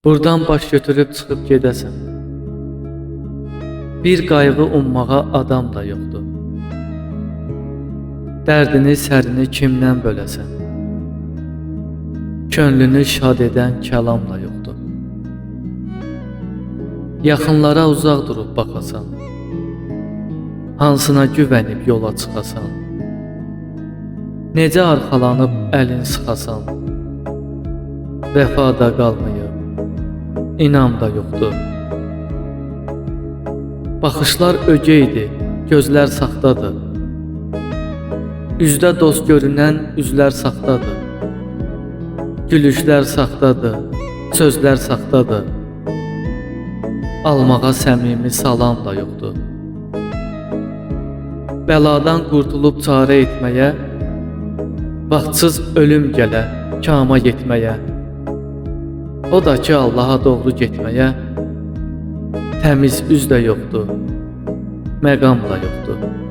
Buradan baş götürüb çıxıb gedəsən. Bir qayğı ummağa adam da yoxdur. Dərdini, sərini kimdən böləsən? Könlünü şad edən kəlam da yoxdur. Yaxınlara uzaq durub baxasan, hansına güvənib yola çıxasan, necə arxalanıb əlin sıxasan, vəfada qalmayıb, inam da yoxdur. Baxışlar ögeydir, gözlər saxtadır. Üzdə dost görünən üzlər saxtadır. Gülüşlər saxtadır, sözlər saxtadır. Almağa səmimi salam da yoxdur. Bəladan qurtulub çarə etməyə, vaxtsız ölüm gələ, kama getməyə, o da ki Allaha doğru getməyə, təmiz üz də yoxdur, məqam da yoxdur.